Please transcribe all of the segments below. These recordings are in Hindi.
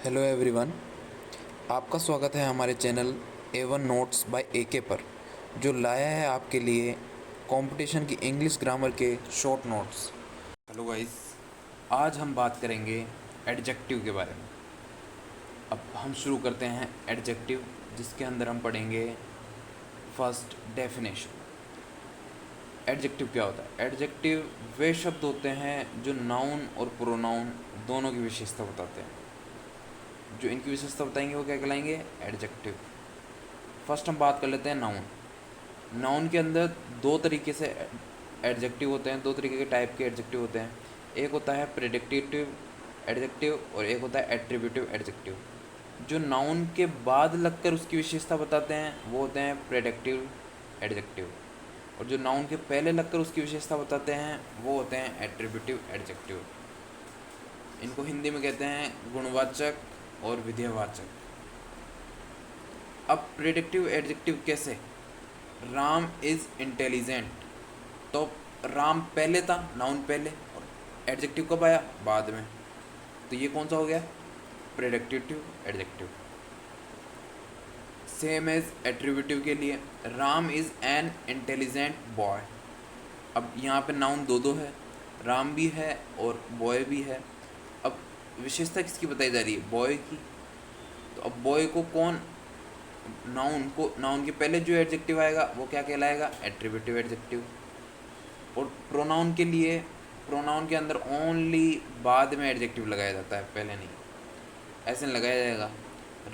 हेलो एवरीवन, आपका स्वागत है हमारे channel A1 notes bye AK पर, जो लाया है आपके लिए कंपटीशन की इंग्लिश ग्रामर के शॉर्ट नोट्स। हेलो गाइस, आज हम बात करेंगे एडजेक्टिव के बारे में। अब हम शुरू करते हैं एडजेक्टिव, जिसके अंदर हम पढ़ेंगे फर्स्ट डेफिनेशन। एडजेक्टिव क्या होता है? एडजेक्टिव वे शब्द होते हैं जो नाउन और प्रोनाउन दोनों की विशेषता बताते हैं। जो इनकी विशेषता बताएंगे वो क्या कहलाएंगे? एडजेक्टिव। फर्स्ट हम बात कर लेते हैं नाउन। नाउन के अंदर दो तरीके से एडजेक्टिव होते हैं, दो तरीके के टाइप के एडजेक्टिव होते हैं। एक होता है प्रेडिक्टिव एडजेक्टिव और एक होता है एट्रीब्यूटिव एडजेक्टिव। जो नाउन के बाद लगकर उसकी विशेषता बताते हैं वो होते हैं प्रेडिक्टिव एडजेक्टिव, और जो नाउन के पहले लगकर उसकी विशेषता बताते हैं वो होते हैं एट्रीब्यूटिव एडजेक्टिव। इनको हिंदी में कहते हैं गुणवाचक और विधेयवाचक। अब प्रेडिक्टिव एडजेक्टिव कैसे? राम इज़ इंटेलिजेंट, तो राम पहले था, नाउन पहले, और एडजेक्टिव कब आया? बाद में। तो ये कौन सा हो गया? Predictive adjective. Same as attributive के लिए, Ram is an intelligent boy. अब यहाँ पे नाउन दो है, राम भी है और बॉय भी है। अब विशेषता किसकी बताई जा रही है? बॉय की। तो अब बॉय को कौन, नाउन के पहले जो एडजेक्टिव आएगा वो क्या कहलाएगा? Attributive adjective. और प्रोनाउन के लिए, प्रोनाउन के अंदर ओनली बाद में एडजेक्टिव लगाया जाता है, पहले नहीं। ऐसे नहीं लगाया जाएगा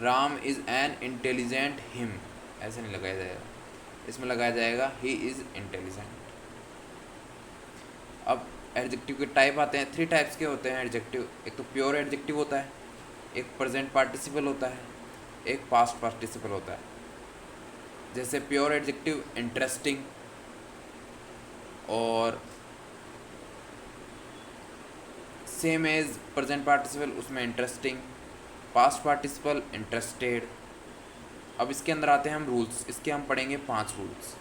Ram is an intelligent him, ऐसे नहीं लगाया जाएगा। इसमें लगाया जाएगा ही इज़ इंटेलिजेंट। अब एडजेक्टिव के टाइप आते हैं, 3 टाइप्स के होते हैं एडजेक्टिव। एक तो प्योर एडजेक्टिव होता है, एक प्रेजेंट पार्टिसिपल होता है, एक पास्ट पार्टिसिपल होता है। जैसे प्योर एडजेक्टिव इंटरेस्टिंग, और सेम एज प्रेजेंट पार्टिसिपल, उसमें इंटरेस्टिंग, पास्ट पार्टिसिपल इंटरेस्टेड। अब इसके अंदर आते हैं हम रूल्स, इसके हम पढ़ेंगे 5 रूल्स।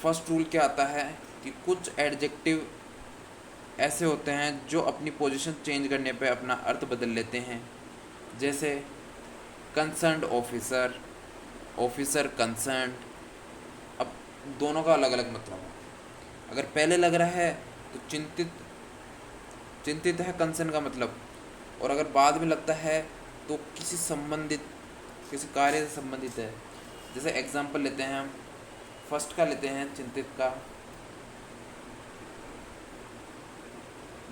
फर्स्ट रूल क्या आता है कि कुछ एडजेक्टिव ऐसे होते हैं जो अपनी पोजीशन चेंज करने पे अपना अर्थ बदल लेते हैं। जैसे कंसर्न्ड ऑफिसर, ऑफिसर कंसर्न्ड। अब दोनों का अलग अलग मतलब है। अगर पहले लग रहा है तो चिंतित, चिंतित है कंसर्न का मतलब, और अगर बाद में लगता है तो किसी संबंधित, किसी कार्य से संबंधित है। जैसे एग्जांपल लेते हैं हम, फर्स्ट का लेते हैं चिंतित का।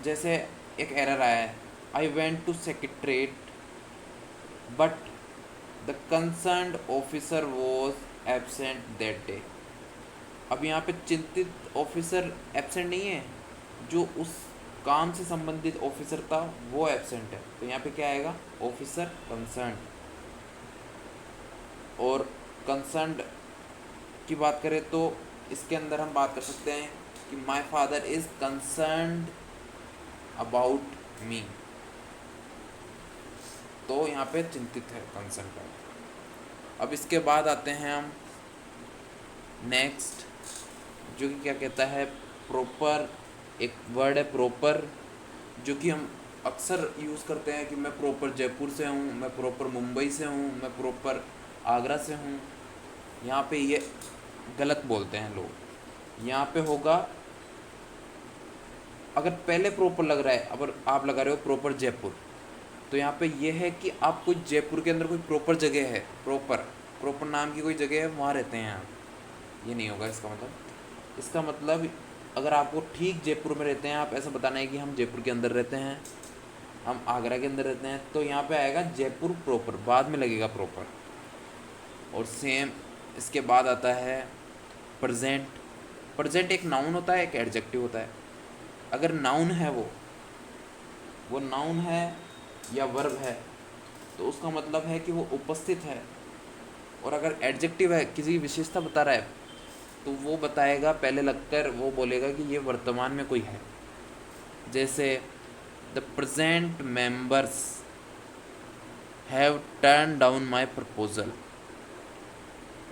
जैसे एक एरर आया है, I went to secretariat but the concerned officer was absent that day. अब यहाँ पे चिंतित ऑफिसर एब्सेंट नहीं है, जो उस काम से संबंधित ऑफिसर था वो एब्सेंट है। तो यहाँ पे क्या आएगा? Officer concerned. और कंसर्न्ड की बात करें तो इसके अंदर हम बात कर सकते हैं कि my father is concerned about me. तो यहाँ पे चिंतित है, कंसर्न का। अब इसके बाद आते हैं हम नेक्स्ट, जो कि क्या कहता है? प्रॉपर। एक वर्ड है प्रॉपर, जो कि हम अक्सर यूज़ करते हैं कि मैं प्रॉपर जयपुर से हूँ, मैं प्रॉपर मुंबई से हूँ, मैं प्रॉपर आगरा से हूँ। यहाँ पे ये गलत बोलते हैं लोग। यहाँ पे होगा, अगर पहले प्रॉपर लग रहा है, अगर आप लगा रहे हो प्रॉपर जयपुर, तो यहाँ पे ये है कि आप कोई जयपुर के अंदर कोई प्रॉपर जगह है, प्रॉपर प्रॉपर नाम की कोई जगह है, वहाँ रहते हैं आप। ये नहीं होगा इसका मतलब। इसका मतलब अगर आपको ठीक जयपुर में रहते हैं, आप ऐसा बताना है कि हम जयपुर के अंदर रहते हैं, हम आगरा के अंदर रहते हैं, तो यहाँ पे आएगा जयपुर प्रॉपर, बाद में लगेगा प्रॉपर। और सेम इसके बाद आता है प्रेजेंट। प्रेजेंट एक नाउन होता है, एक एडजेक्टिव होता है। अगर नाउन है, वो नाउन है या वर्ब है, तो उसका मतलब है कि वो उपस्थित है। और अगर एडजेक्टिव है, किसी विशेषता बता रहा है, तो वो बताएगा, पहले लगकर वो बोलेगा कि ये वर्तमान में कोई है। जैसे the present members have turn down my proposal.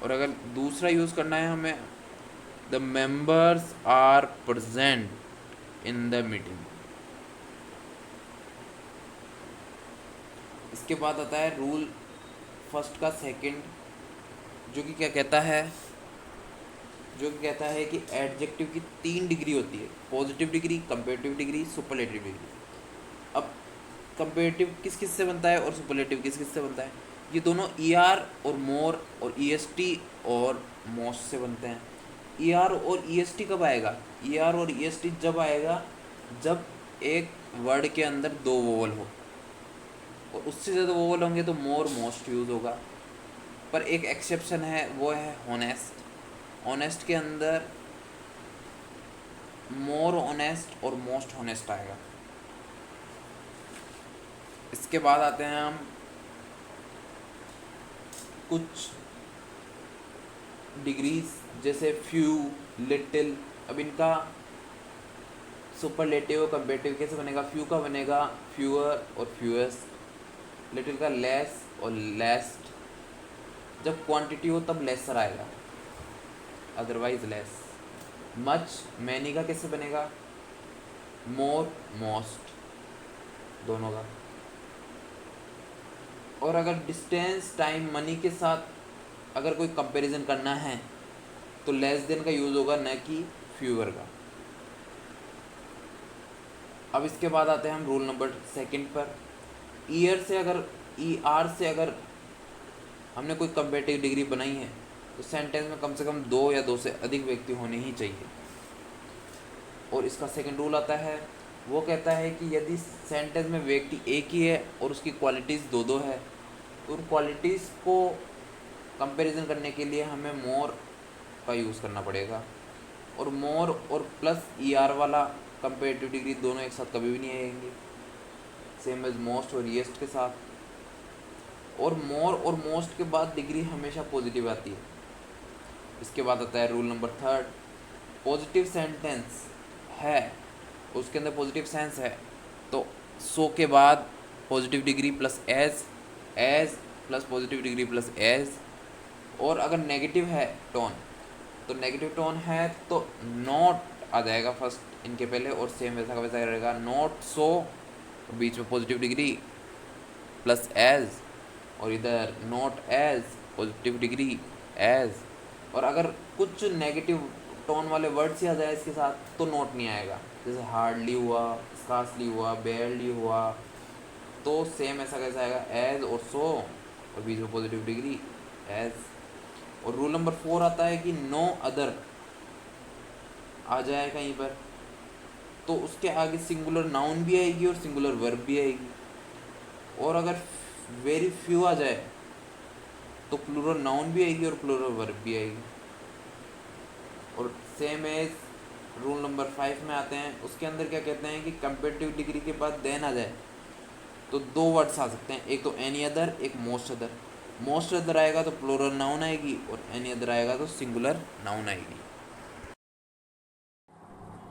और अगर दूसरा यूज़ करना है हमें, the members are present in the meeting. इसके बाद आता है रूल फर्स्ट का सेकंड, जो कि क्या कहता है, जो कि कहता है कि एडजेक्टिव की 3 डिग्री होती है, positive degree, comparative degree, superlative degree. अब कंपेरेटिव किस किस से बनता है और सुपरलेटिव किस किस से बनता है? ये दोनों ईआर और मोर और ईएसटी और मोस्ट से बनते हैं। ईआर और ईएसटी कब आएगा? ईआर और ईएसटी जब आएगा जब एक वर्ड के अंदर 2 वोवल हो, और उससे ज़्यादा वोवल होंगे तो मोर मोस्ट यूज़ होगा। पर एक एक्सेप्शन है, वो है ऑनेस्ट। ऑनेस्ट के अंदर मोर ऑनेस्ट और मोस्ट ऑनेस्ट आएगा। इसके बाद आते हैं हम कुछ डिग्रीज, जैसे फ्यू, लिटिल। अब इनका सुपरलेटिव और कंपेरेटिव कैसे बनेगा? फ्यू का बनेगा फ्यूअर और फ्यूएस्ट, लिटिल का लेस और लेस्ट। जब क्वांटिटी हो तब लेसर आएगा, अदरवाइज लेस। मच, मैनी का कैसे बनेगा? मोर, मोस्ट, दोनों का। और अगर डिस्टेंस, टाइम, मनी के साथ अगर कोई कंपैरिजन करना है तो लेस देन का यूज़ होगा, न कि फ्यूअर का। अब इसके बाद आते हैं हम रूल नंबर सेकंड पर। ईयर से अगर से अगर हमने कोई कंपेरेटिव डिग्री बनाई है तो सेंटेंस में कम से कम 2 या 2 से अधिक व्यक्ति होने ही चाहिए। और इसका सेकंड रूल आता है, वो कहता है कि यदि सेंटेंस में व्यक्ति एक ही है और उसकी क्वालिटीज़ 2-2 है तो उन क्वालिटीज़ को कंपैरिजन करने के लिए हमें मोर का यूज़ करना पड़ेगा। और मोर और प्लस ईआर वाला कंपेरेटिव डिग्री दोनों एक साथ कभी भी नहीं आएंगे, सेम एज मोस्ट और ईएस्ट के साथ। और मोर और मोस्ट के बाद डिग्री हमेशा पॉजिटिव आती है। इसके बाद आता है rule number third, positive sentence है, उसके अंदर पॉजिटिव सेंस है, तो सो के बाद positive degree plus as plus positive degree plus as. और अगर नेगेटिव है टोन, तो नेगेटिव टोन है तो नॉट आ जाएगा फर्स्ट इनके पहले, और सेम वैसा का वैसा रहेगा, नॉट सो, बीच में पॉजिटिव डिग्री प्लस एज, और इधर not as positive degree as. और अगर कुछ नेगेटिव टोन वाले वर्ड्स ही आ जाए इसके साथ तो नोट नहीं आएगा, जैसे हार्डली हुआ, स्कार्सली हुआ, बेयरली हुआ, तो सेम ऐसा कैसा आएगा, एज और सो, और बीच में पॉजिटिव डिग्री एज। और रूल नंबर 4 आता है कि नो अदर आ जाए कहीं पर तो उसके आगे सिंगुलर नाउन भी आएगी और सिंगुलर वर्ब भी आएगी। और अगर वेरी फ्यू आ जाए तो प्लूरल नाउन भी आएगी और प्लूरल वर्ब भी आएगी। और सेम एज रूल नंबर 5 में आते हैं, उसके अंदर क्या कहते हैं कि कंपेरेटिव डिग्री के बाद देन आ जाए तो 2 वर्ड्स आ सकते हैं, एक तो एनी अदर, एक मोस्ट अदर। मोस्ट अदर आएगा तो प्लूरल नाउन आएगी, और एनी अदर आएगा तो सिंगुलर नाउन आएगी।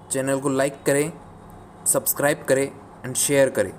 चैनल को लाइक करें, सब्सक्राइब करें एंड शेयर करें।